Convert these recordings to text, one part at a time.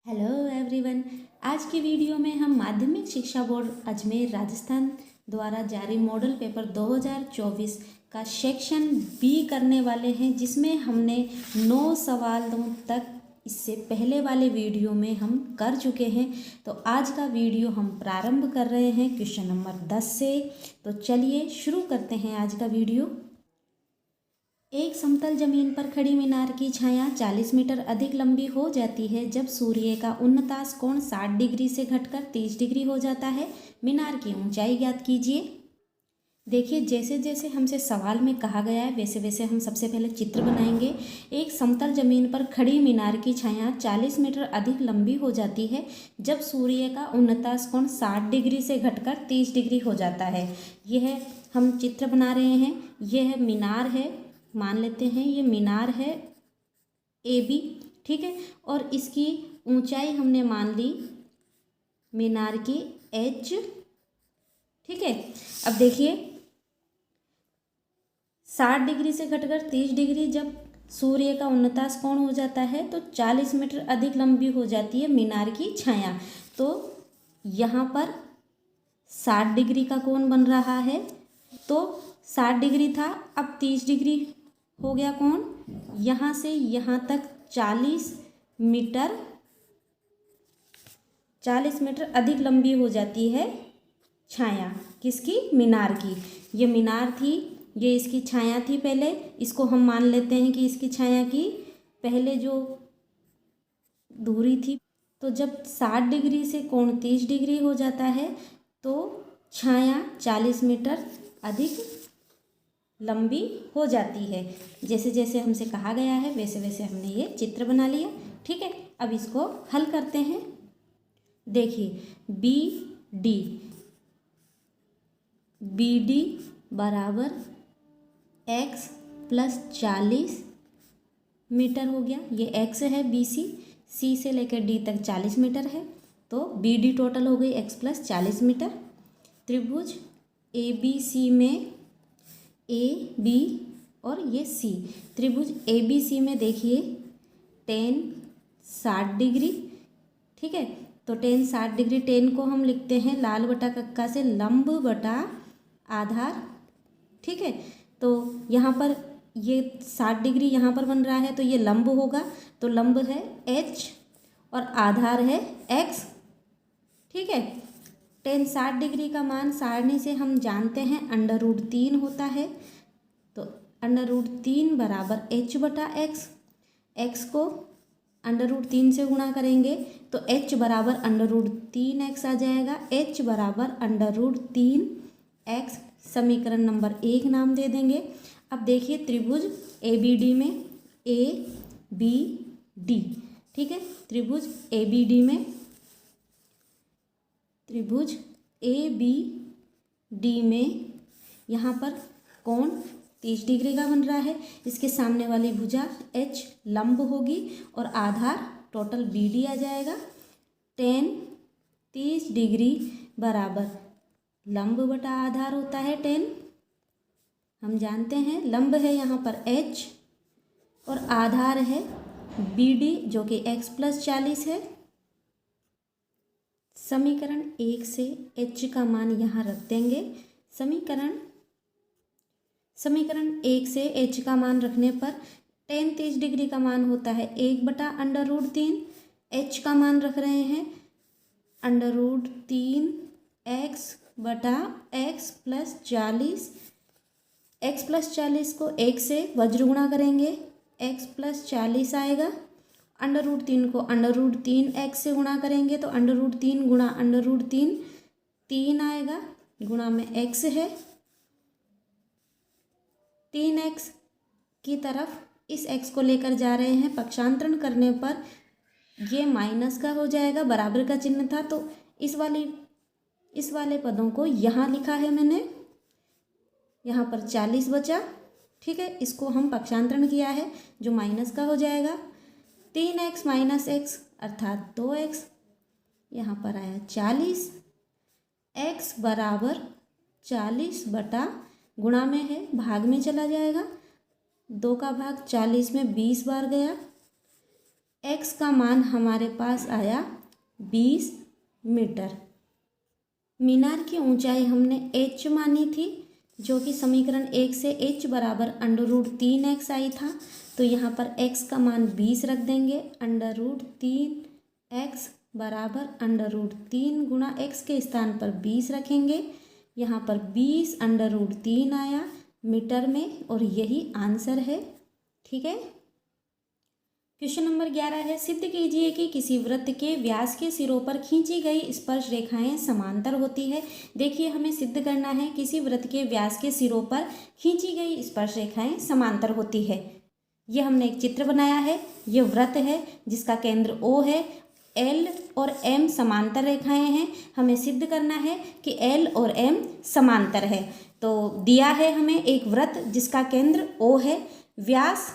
Hello everyone. आज की video में हम माध्यमिक शिक्षा बोर्ड अजमेर राजस्थान द्वारा जारी मॉडल पेपर 2024 का सेक्शन बी करने वाले हैं, जिसमें हमने 9 सवालों तक इससे पहले वाले वीडियो में हम कर चुके हैं। तो आज का वीडियो हम प्रारंभ कर रहे हैं क्वेश्चन नंबर 10 से। तो चलिए शुरू करते हैं आज का वीडियो। एक समतल जमीन पर खड़ी मीनार की छाया 40 मीटर अधिक लंबी हो जाती है जब सूर्य का उन्नतास कोण 60 डिग्री से घटकर 30 डिग्री हो जाता है। मीनार की ऊंचाई ज्ञात कीजिए। देखिए, जैसे जैसे हमसे सवाल में कहा गया है वैसे वैसे हम सबसे पहले चित्र बनाएंगे। एक समतल जमीन पर खड़ी मीनार की छाया 40 मीटर अधिक लंबी हो जाती है जब सूर्य का उन्नतास कोण 60 डिग्री से घटकर 30 डिग्री हो जाता है। यह हम चित्र बना रहे हैं। यह मीनार है, मान लेते हैं ये मीनार है ए बी, ठीक है। और इसकी ऊंचाई हमने मान ली मीनार की एच, ठीक है। अब देखिए 60 डिग्री से घटकर 30 डिग्री जब सूर्य का उन्नतास कोण हो जाता है तो 40 मीटर अधिक लंबी हो जाती है मीनार की छाया। तो यहाँ पर 60 डिग्री का कोण बन रहा है, तो 60 डिग्री था, अब 30 डिग्री हो गया कोण। यहाँ से यहाँ तक 40 मीटर अधिक लंबी हो जाती है छाया किसकी, मीनार की। ये मीनार थी, ये इसकी छाया थी पहले। इसको हम मान लेते हैं कि इसकी छाया की पहले जो दूरी थी, तो जब 60 डिग्री से कोण 30 डिग्री हो जाता है तो छाया 40 मीटर अधिक लंबी हो जाती है। जैसे जैसे हमसे कहा गया है वैसे वैसे हमने ये चित्र बना लिया, ठीक है। अब इसको हल करते हैं। देखिए बी डी बराबर x प्लस 40 मीटर हो गया। ये x है, बी सी से लेकर डी तक 40 मीटर है, तो बी डी टोटल हो गई x प्लस 40 मीटर। त्रिभुज ए बी सी में ए बी और ये सी, त्रिभुज ए बी सी में देखिए टेन 60 डिग्री, ठीक है। तो टेन 60 डिग्री, टेन को हम लिखते हैं लाल बटा कक्का से लंब बटा आधार, ठीक है। तो यहाँ पर ये 60 डिग्री यहाँ पर बन रहा है तो ये लंब होगा, तो लंब है h और आधार है x, ठीक है। टेन 60 डिग्री का मान सारणी से हम जानते हैं √3 होता है, तो √3 बराबर h बटा x। x को √3 से गुणा करेंगे तो h बराबर √3x आ जाएगा। h बराबर √3x समीकरण नंबर 1 नाम दे देंगे। अब देखिए त्रिभुज ए बी डी में ए बी डी, ठीक है। त्रिभुज ए बी डी में त्रिभुज ए बी डी में यहाँ पर कोण 30 डिग्री का बन रहा है। इसके सामने वाली भुजा h लंब होगी और आधार टोटल बी डी आ जाएगा। टेन 30 डिग्री बराबर लंब बटा आधार होता है 10, हम जानते हैं। लंब है यहाँ पर h और आधार है बी डी जो कि x प्लस 40 है। समीकरण 1 से h का मान यहाँ रख देंगे। समीकरण 1 से h का मान रखने पर टेन 30 डिग्री का मान होता है 1 बटा √3। h का मान रख रहे हैं √3x बटा x प्लस 40। x प्लस 40 को 1 से वज्र गुणा करेंगे, x प्लस 40 आएगा। √3 को √3x से गुणा करेंगे तो √3 गुणा √3 3 आएगा, गुणा में x है। 3x की तरफ इस x को लेकर जा रहे हैं, पक्षांतरण करने पर ये माइनस का हो जाएगा, बराबर का चिन्ह था तो इस वाले पदों को यहाँ लिखा है मैंने, यहाँ पर 40 बचा, ठीक है। इसको हम पक्षांतरण किया है जो माइनस का हो जाएगा। 3x माइनस x अर्थात 2x, यहाँ पर आया 40। x बराबर 40 बटा गुणा में है, भाग में चला जाएगा, 2 का भाग 40 में 20 बार गया, x का मान हमारे पास आया 20 मीटर। मीनार की ऊंचाई हमने h मानी थी, जो कि समीकरण 1 से h बराबर √3x आई था। तो यहाँ पर x का मान 20 रख देंगे। √3x बराबर √3 गुणा x के स्थान पर 20 रखेंगे। यहाँ पर 20 √3 आया मीटर में, और यही आंसर है। ठीक है। क्वेश्चन नंबर 11 है, सिद्ध कीजिए कि किसी वृत्त के व्यास के सिरों पर खींची गई स्पर्श रेखाएं समांतर होती है। देखिए, हमें सिद्ध करना है किसी वृत्त के व्यास के सिरों पर खींची गई स्पर्श रेखाएं समांतर होती है। यह हमने एक चित्र बनाया है। यह वृत्त है जिसका केंद्र O है। L और M समांतर रेखाएं हैं। हमें सिद्ध करना है कि L और M समांतर है। तो दिया है हमें एक वृत्त जिसका केंद्र O है, व्यास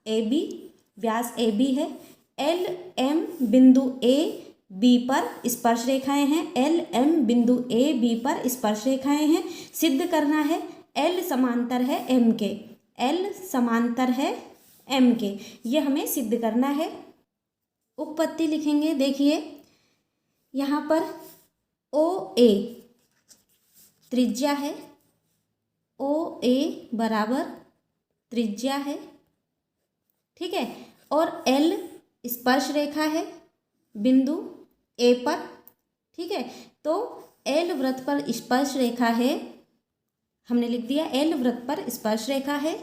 AB है। L M बिंदु A B पर स्पर्श रेखाएं हैं। L M बिंदु A B पर स्पर्श रेखाएं हैं। सिद्ध करना है L समांतर है M के, L समांतर है M के, ये हमें सिद्ध करना है। उपपत्ति लिखेंगे। देखिए, यहाँ पर OA त्रिज्या है, OA बराबर त्रिज्या है। ठीक है। और L स्पर्श रेखा है बिंदु A पर। ठीक है। तो L वृत्त पर स्पर्श रेखा है, हमने लिख दिया L वृत्त पर स्पर्श रेखा है।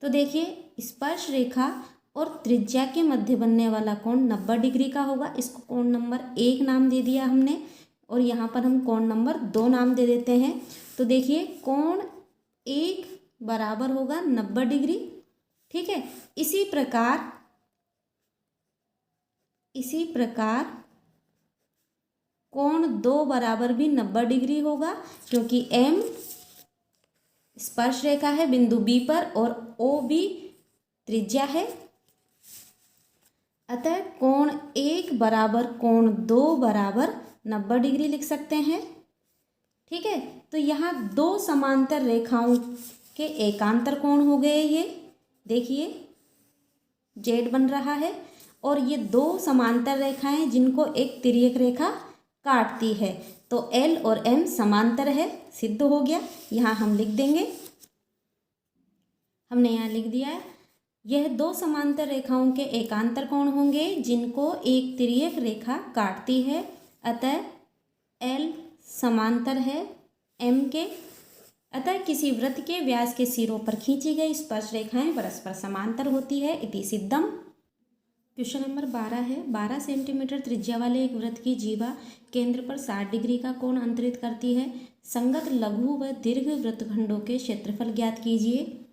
तो देखिए, स्पर्श रेखा और त्रिज्या के मध्य बनने वाला कोण 90 डिग्री का होगा। इसको कोण नंबर 1 नाम दे दिया हमने, और यहाँ पर हम कोण नंबर 2 नाम दे देते हैं। तो देखिए, कोण 1 बराबर होगा 90 डिग्री। ठीक है। इसी प्रकार कोण 2 बराबर भी 90 डिग्री होगा, क्योंकि M स्पर्श रेखा है बिंदु B पर और OB त्रिज्या है। अतः कोण 1 बराबर कोण 2 बराबर 90 डिग्री लिख सकते हैं। ठीक है। तो यहाँ दो समांतर रेखाओं के एकांतर कोण हो गए। ये देखिए, Z बन रहा है, और ये दो समांतर रेखाएं जिनको एक तिर्यक रेखा काटती है। तो L और M समांतर है, सिद्ध हो गया। यहाँ हम लिख देंगे, हमने यहाँ लिख दिया है, यह दो समांतर रेखाओं के एकांतर कोण होंगे जिनको एक तिर्यक रेखा काटती है। अतः L समांतर है M के। अतः किसी वृत्त के व्यास के सिरों पर खींची गई स्पर्श रेखाएं परस्पर समांतर होती है, इति सिद्धम। क्वेश्चन नंबर 12 है, 12 सेंटीमीटर त्रिज्या वाले एक वृत्त की जीवा केंद्र पर 60 डिग्री का कोण अंतरित करती है। संगत लघु व दीर्घ वृत्तखंडों के क्षेत्रफल ज्ञात कीजिए।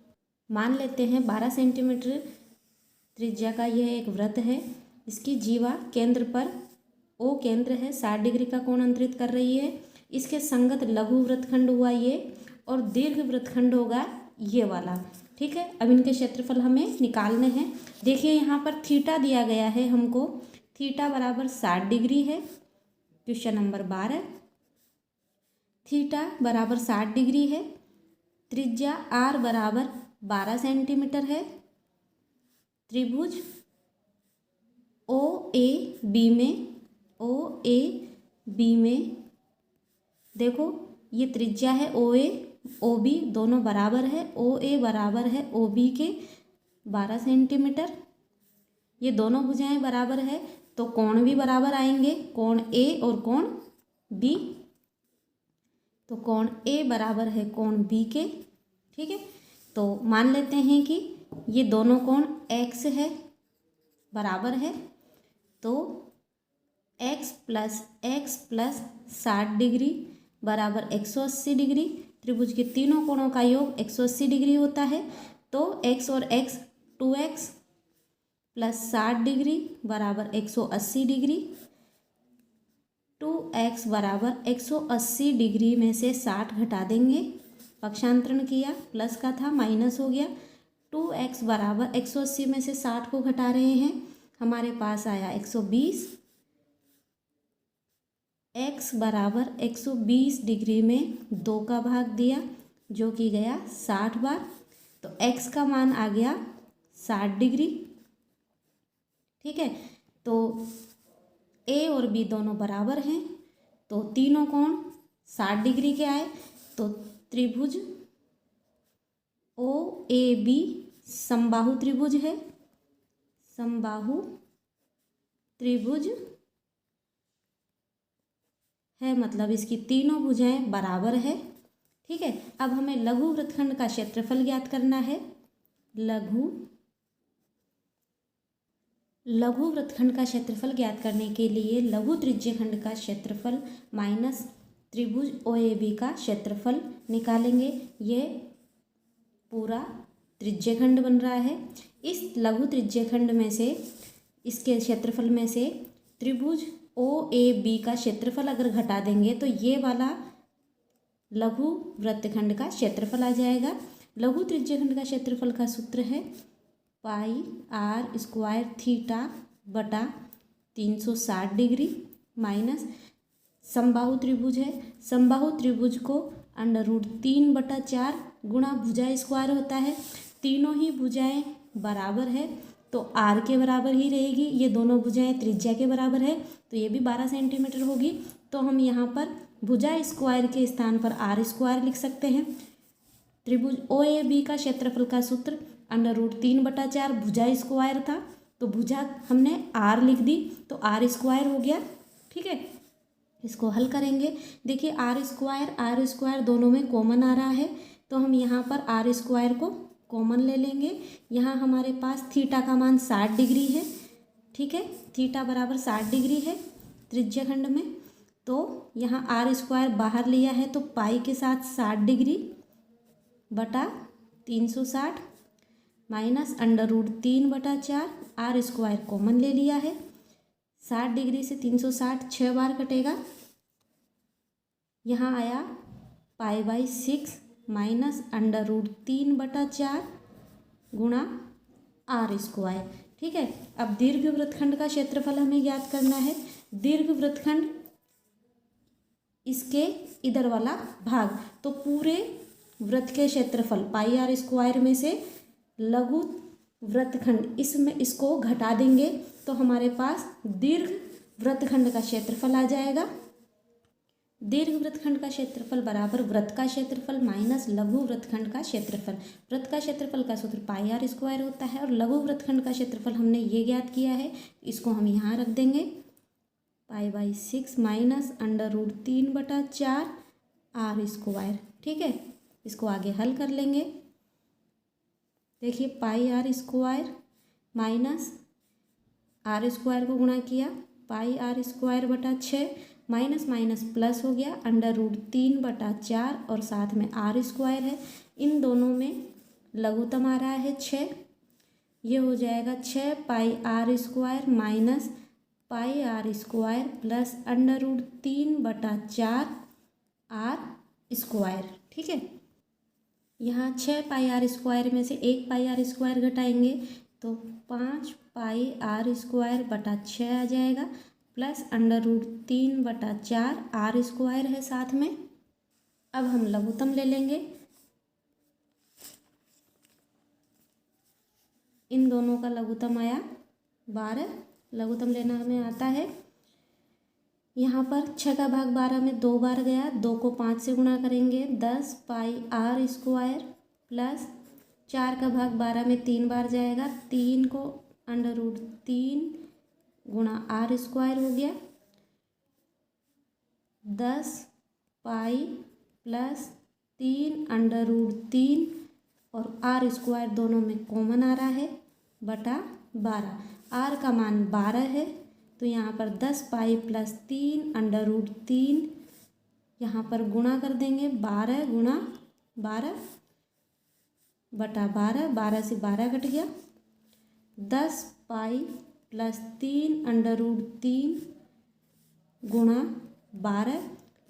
मान लेते हैं 12 सेंटीमीटर त्रिज्या का यह एक वृत्त है। इसकी जीवा केंद्र पर O केंद्र है, 60 डिग्री का कोण अंतरित कर रही है। इसके संगत लघु वृत्तखंड हुआ ये, और दीर्घ वृत्तखंड होगा ये वाला। ठीक है। अब इनके क्षेत्रफल हमें निकालने हैं। देखिए, यहाँ पर थीटा दिया गया है हमको, थीटा बराबर 60 डिग्री है। क्वेश्चन नंबर 12, थीटा बराबर 60 डिग्री है। त्रिज्या R बराबर 12 सेंटीमीटर है। त्रिभुज OAB में देखो, ये त्रिज्या है OA OB दोनों बराबर है। OA बराबर है OB के 12 सेंटीमीटर। ये दोनों भुजाएं बराबर है, तो कोण भी बराबर आएंगे, कोण A और कोण B। तो कोण A बराबर है कोण B के। ठीक है। तो मान लेते हैं कि ये दोनों कोण X है, बराबर है। तो x प्लस 60 डिग्री बराबर 180 डिग्री। त्रिभुज के तीनों कोणों का योग 180 डिग्री होता है। तो x और x 2x प्लस 60 डिग्री बराबर 180 डिग्री। 2x बराबर 180 डिग्री में से 60 घटा देंगे, पक्षांतरण किया, प्लस का था माइनस हो गया। 2x बराबर 180 में से 60 को घटा रहे हैं, हमारे पास आया 120। x बराबर 120 डिग्री में 2 का भाग दिया, जो कि गया 60 बार। तो x का मान आ गया 60 डिग्री। ठीक है। तो ए और बी दोनों बराबर हैं, तो तीनों कोण 60 डिग्री के आए। तो त्रिभुज ओ ए बी समबाहु त्रिभुज है, समबाहु त्रिभुज है, मतलब इसकी तीनों भुजाएं बराबर है। ठीक है। अब हमें लघु वृत्तखंड का क्षेत्रफल ज्ञात करना है। लघु वृत्तखंड का क्षेत्रफल ज्ञात करने के लिए लघु त्रिज्यखंड का क्षेत्रफल माइनस त्रिभुज OAB का क्षेत्रफल निकालेंगे। ये पूरा त्रिज्यखंड बन रहा है। इस लघु त्रिज्यखंड में से, इसके क्षेत्रफल में से त्रिभुज OAB का क्षेत्रफल अगर घटा देंगे तो ये वाला लघु वृत्तखंड का क्षेत्रफल आ जाएगा। लघु त्रिज्यखंड का क्षेत्रफल का सूत्र है पाई आर स्क्वायर थीटा बटा 360 डिग्री माइनस समबाहु त्रिभुज है, समबाहु त्रिभुज को √3/4 गुणा भुजा स्क्वायर होता है। तीनों ही भुजाएं बराबर है तो आर के बराबर ही रहेगी। ये दोनों भुजाएं त्रिज्या के बराबर है तो ये भी 12 सेंटीमीटर होगी। तो हम यहाँ पर भुजा स्क्वायर के स्थान पर आर स्क्वायर लिख सकते हैं। त्रिभुज OAB का क्षेत्रफल का सूत्र √3/4 भुजा स्क्वायर था, तो भुजा हमने आर लिख दी तो आर स्क्वायर हो गया। ठीक है। इसको हल करेंगे। देखिए आर स्क्वायर दोनों में कॉमन आ रहा है, तो हम यहाँ पर आर स्क्वायर को कॉमन ले लेंगे। यहाँ हमारे पास थीटा का मान 60 डिग्री है। ठीक है। थीटा बराबर 60 डिग्री है त्रिज्यखंड में। तो यहाँ आर स्क्वायर बाहर लिया है तो पाई के साथ 60 डिग्री बटा 360 माइनस √3/4 आर स्क्वायर कॉमन ले लिया है। 60 डिग्री से 360 6 बार कटेगा। यहाँ आया π/6 माइनस √3/4 गुणा आर स्क्वायर। ठीक है। अब दीर्घ वृत्तखंड का क्षेत्रफल हमें ज्ञात करना है। दीर्घ वृत्तखंड इसके इधर वाला भाग, तो पूरे वृत्त के क्षेत्रफल πr² में से लघु वृत्तखंड इसमें इसको घटा देंगे तो हमारे पास दीर्घ वृत्तखंड का क्षेत्रफल आ जाएगा। दीर्घ वृत्तखंड का क्षेत्रफल बराबर वृत्त का क्षेत्रफल माइनस लघु वृत्तखंड का क्षेत्रफल। वृत्त का क्षेत्रफल का सूत्र πr² होता है और लघु वृत्तखंड का क्षेत्रफल हमने ये ज्ञात किया है, इसको हम यहाँ रख देंगे π/6 माइनस √3/4 आर स्क्वायर। ठीक है। इसको आगे हल कर लेंगे। देखिए πr² माइनस आर स्क्वायर को गुणा किया πr²/6 माइनस माइनस प्लस हो गया √3/4 और साथ में आर स्क्वायर है। इन दोनों में लघुत्तम आ रहा है 6, ये हो जाएगा 6 πr² minus πr² plus √3/4 are square. ठीक है। यहाँ 6 πr² में से 1 πr² घटाएंगे तो 5 πr²/6 आ जाएगा प्लस √3/4 आर स्क्वायर है साथ में। अब हम लघुत्तम ले लेंगे। इन दोनों का लघुत्तम आया 12। लघुत्तम लेना हमें आता है। यहाँ पर 6 का भाग 12 में 2 बार गया, 2 को 5 से गुणा करेंगे 10 πr² प्लस 4 का भाग 12 में 3 बार जाएगा, 3 को √3 गुणा आर स्क्वायर हो गया 10 पाई प्लस 3 √3 और आर स्क्वायर दोनों में कॉमन आ रहा है बटा 12। आर का मान 12 है तो यहाँ पर 10 पाई प्लस 3 √3 यहाँ पर गुणा कर देंगे 12 गुणा 12 बटा 12, 12 से 12 कट गया 10 पाई प्लस 3 √3 गुणा 12।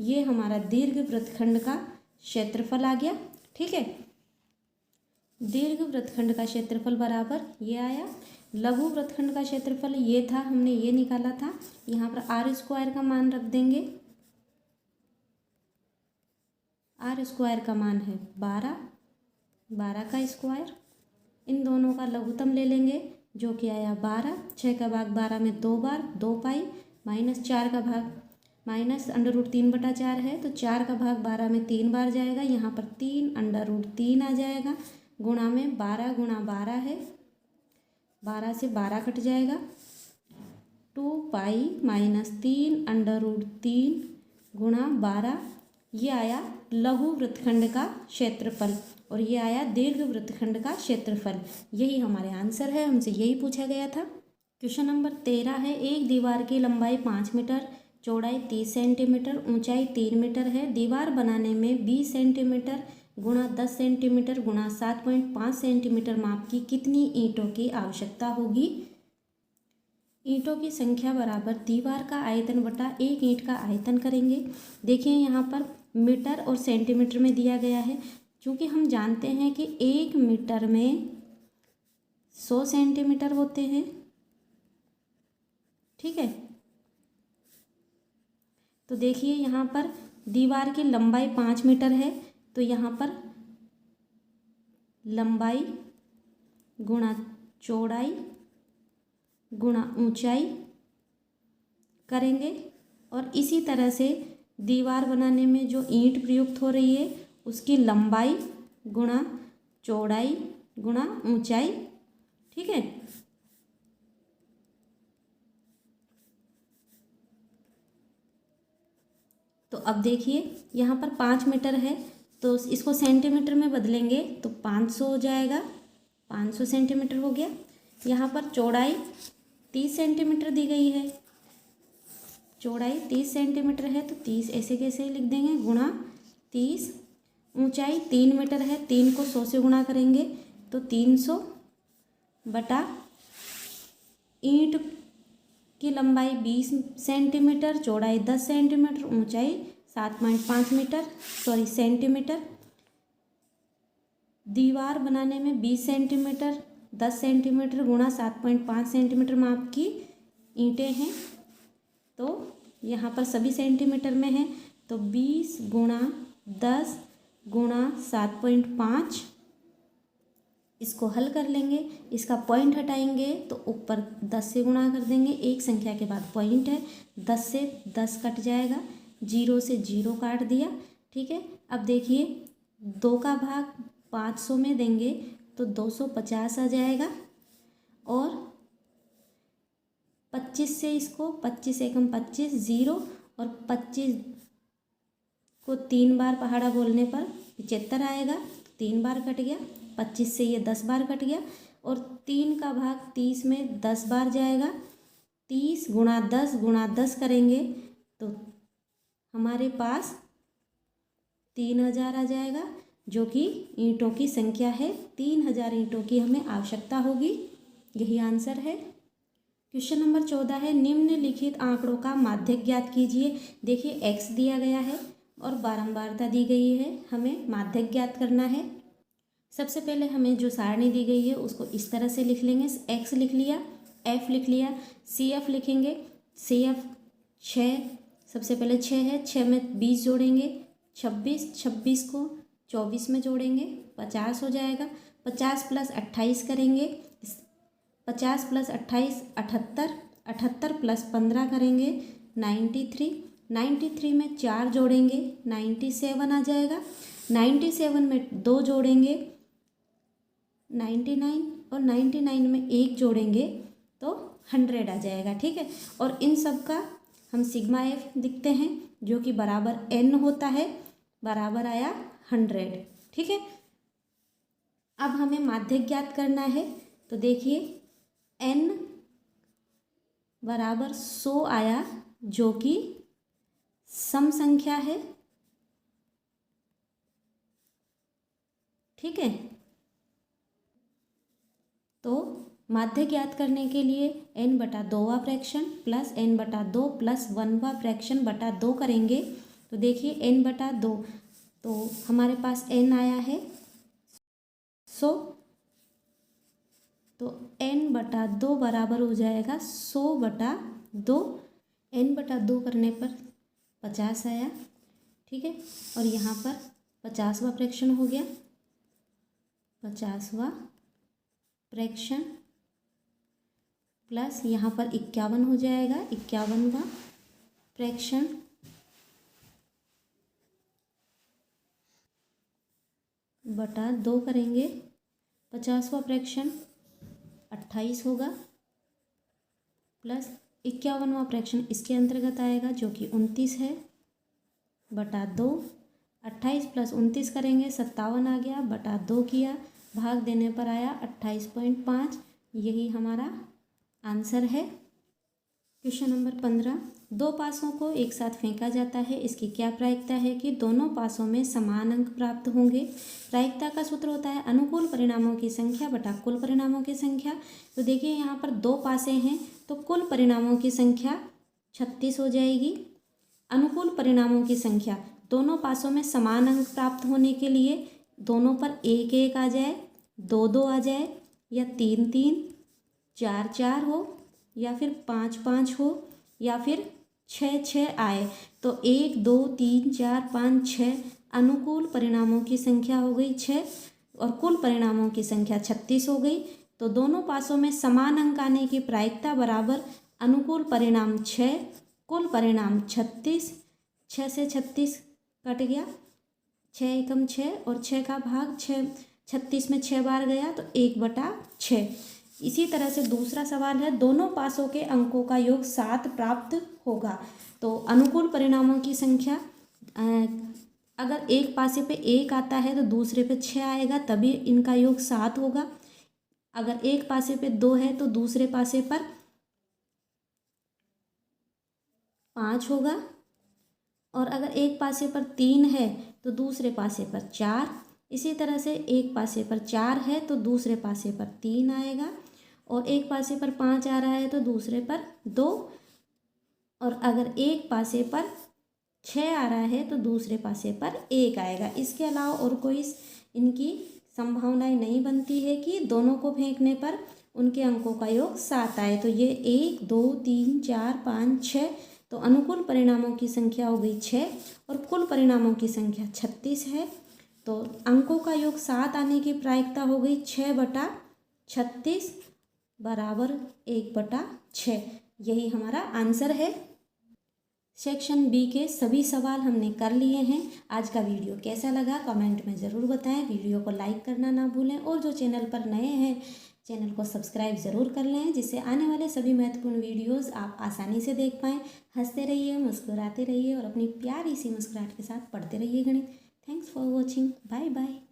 ये हमारा दीर्घ वृत्तखंड का क्षेत्रफल आ गया। ठीक है। दीर्घ वृत्तखंड का क्षेत्रफल बराबर ये आया। लघु वृत्तखंड का क्षेत्रफल ये था, हमने ये निकाला था। यहाँ पर आर स्क्वायर का मान रख देंगे। आर स्क्वायर का मान है 12 का स्क्वायर। इन दोनों का लघुत्तम ले लेंगे जो कि आया 12। 6 का भाग 12 में 2 बार 2 पाई, माइनस 4 का भाग माइनस √3/4 है, तो 4 का भाग 12 में 3 बार जाएगा, यहाँ पर 3 √3 आ जाएगा, गुणा में 12 गुणा 12 है, 12 से 12 कट जाएगा, 2 पाई माइनस 3 √3 गुणा 12, ये आया लघु वृत्तखंड का क्षेत्रफल और ये आया दीर्घ वृत्तखंड का क्षेत्रफल। यही हमारे आंसर है, हमसे यही पूछा गया था। क्वेश्चन नंबर 13 है, एक दीवार की लंबाई 5 मीटर, चौड़ाई 30 सेंटीमीटर, ऊंचाई 3 मीटर है। दीवार बनाने में 20 सेंटीमीटर गुणा 10 सेंटीमीटर गुणा 7.5 सेंटीमीटर माप की कितनी ईंटों की आवश्यकता होगी? ईंटों की संख्या बराबर दीवार का आयतन बटा एक ईंट का आयतन करेंगे। देखिए यहाँ पर मीटर और सेंटीमीटर में दिया गया है, क्योंकि हम जानते हैं कि 1 मीटर में 100 सेंटीमीटर होते हैं, ठीक है। तो देखिए यहाँ पर दीवार की लंबाई 5 मीटर है, तो यहाँ पर लंबाई गुणा चौड़ाई गुणा ऊंचाई करेंगे, और इसी तरह से दीवार बनाने में जो ईंट प्रयुक्त हो रही है उसकी लंबाई गुणा चौड़ाई गुणा ऊंचाई, ठीक है। तो अब देखिए यहाँ पर 5 मीटर है, तो इसको सेंटीमीटर में बदलेंगे तो 500 हो जाएगा, 500 सेंटीमीटर हो गया। यहाँ पर चौड़ाई 30 सेंटीमीटर दी गई है, चौड़ाई 30 सेंटीमीटर है, तो 30 ऐसे कैसे लिख देंगे, गुणा 30। ऊंचाई 3 मीटर है, 3 को 100 से गुणा करेंगे तो 300 बटा ईंट की लंबाई 20 सेंटीमीटर, चौड़ाई 10 सेंटीमीटर, ऊंचाई 7.5 सेंटीमीटर। दीवार बनाने में 20 सेंटीमीटर 10 सेंटीमीटर गुणा 7.5 सेंटीमीटर माप की ईंटें हैं, तो यहाँ पर सभी सेंटीमीटर में है, तो 20 गुणा 10 गुणा 7.5, इसको हल कर लेंगे, इसका पॉइंट हटाएंगे तो ऊपर 10 से गुणा कर देंगे, एक संख्या के बाद पॉइंट है, 10 से 10 कट जाएगा, 0 से 0 काट दिया, ठीक है। अब देखिए 2 का भाग 500 में देंगे तो 250 आ जाएगा, और 25 से इसको 25 एकम 25 0, और 25 को 3 बार पहाड़ा बोलने पर 75 आएगा, 3 बार कट गया, 25 से ये 10 बार कट गया, और 3 का भाग 30 में 10 बार जाएगा, 30 गुणा 10 करेंगे तो हमारे पास 3000 आ जाएगा, जो कि ईंटों की संख्या है। 3000 ईंटों की हमें आवश्यकता होगी, यही आंसर है। क्वेश्चन नंबर 14 है, निम्नलिखित आंकड़ों का माध्यक ज्ञात कीजिए। देखिए x दिया गया है और बारंबारता दी गई है, हमें माध्यक ज्ञात करना है। सबसे पहले हमें जो सारणी दी गई है उसको इस तरह से लिख लेंगे, x लिख लिया, f लिख लिया, CF लिखेंगे, CF 6, सबसे पहले 6 है, 6 में 20 जोड़ेंगे 26, 26 को 24 में जोड़ेंगे 50 हो जाएगा, 50 + 28 करेंगे, 50 + 28 78, 78 + 15 करेंगे 93, 93 में 4 जोड़ेंगे 97 आ जाएगा, 97 में 2 जोड़ेंगे 99, और 99 में 1 जोड़ेंगे तो 100 आ जाएगा, ठीक है। और इन सब का हम सिग्मा f लिखते हैं, जो कि बराबर n होता है, बराबर आया 100, ठीक है। अब हमें माध्यक ज्ञात करना है, तो देखिए n बराबर 100 आया, जो कि सम संख्या है, ठीक है। तो माध्यक ज्ञात करने के लिए n/2वां फ्रैक्शन प्लस n/2 प्लस 1वां फ्रैक्शन बटा 2 करेंगे, तो देखिए n/2, तो हमारे पास n आया है 100, तो n/2 बराबर हो जाएगा 100/2, n/2 करने पर 50 आया, ठीक है। और यहाँ पर 50वां फ्रैक्शन हो गया, 50वां फ्रैक्शन प्लस यहाँ पर 51 हो जाएगा, 51वां फ्रैक्शन बटा 2 करेंगे, 50वां फ्रैक्शन 28 होगा, प्लस 51वां फ्रैक्शन इसके अंतर्गत आएगा जो कि 29 है, बटा 2, 28 प्लस 29 करेंगे 57 आ गया, बटा 2 किया, भाग देने पर आया 28.5। यही हमारा आंसर है। क्वेश्चन नंबर 15, दो पासों को एक साथ फेंका जाता है, इसकी क्या प्रायिकता है कि दोनों पासों में समान अंक प्राप्त होंगे। प्रायिकता का सूत्र होता है अनुकूल परिणामों की संख्या बटा कुल परिणामों की संख्या। तो देखिए यहाँ पर दो पासे हैं तो कुल परिणामों की संख्या 36 हो जाएगी। अनुकूल परिणामों की संख्या, दोनों पासों में समान अंक प्राप्त होने के लिए दोनों पर 1 1 आ जाए, 2 2 आ जाए, या 3 3, 4 4 हो, या फिर 5 5 हो, या फिर 6 6 आए। तो 1 2 3 4 5 6 अनुकूल परिणामों की संख्या हो गई 6 और कुल परिणामों की संख्या 36 हो गई। तो दोनों पासों में समान अंक आने की प्रायिकता बराबर अनुकूल परिणाम 6, कुल परिणाम 36। 6 से 36 कट गया, 6 एकम 6 और 6 का भाग 6, 36 में 6 बार गया तो 1/6। इसी तरह से दूसरा सवाल है, दोनों पासों के अंकों का योग 7 प्राप्त होगा। तो अनुकूल परिणामों की संख्या, अगर एक पासे पे 1 आता है तो दूसरे पे 6 आएगा, तभी इनका योग 7 होगा। अगर एक पासे पे 2 है तो दूसरे पासे पर 5 होगा, और अगर एक पासे पर 3 है तो दूसरे पासे पर 4। इसी तरह से एक पासे पर 4 है तो दूसरे पासे पर 3 आएगा, और एक पासे पर 5 आ रहा है तो दूसरे पर 2, और अगर एक पासे पर 6 आ रहा है तो दूसरे पासे पर 1 आएगा। इसके अलावा और कोई इनकी संभावनाएं नहीं बनती है कि दोनों को फेंकने पर उनके अंकों का योग 7 आए। तो ये 1 2 3 4 5 6, तो अनुकूल परिणामों की संख्या हो गई 6 और कुल परिणामों की संख्या 36 है। तो अंकों का योग 7 आने की प्रायिकता हो गई 6/36 बराबर 1/6। यही हमारा आंसर है। सेक्शन बी के सभी सवाल हमने कर लिए हैं। आज का वीडियो कैसा लगा कमेंट में ज़रूर बताएं। वीडियो को लाइक करना ना भूलें, और जो चैनल पर नए हैं चैनल को सब्सक्राइब ज़रूर कर लें, जिससे आने वाले सभी महत्वपूर्ण वीडियोस आप आसानी से देख पाएँ। हंसते रहिए, मुस्कुराते रहिए और अपनी प्यारी सी मुस्कुराहट के साथ पढ़ते रहिए गणित। Thanks for watching. Bye bye.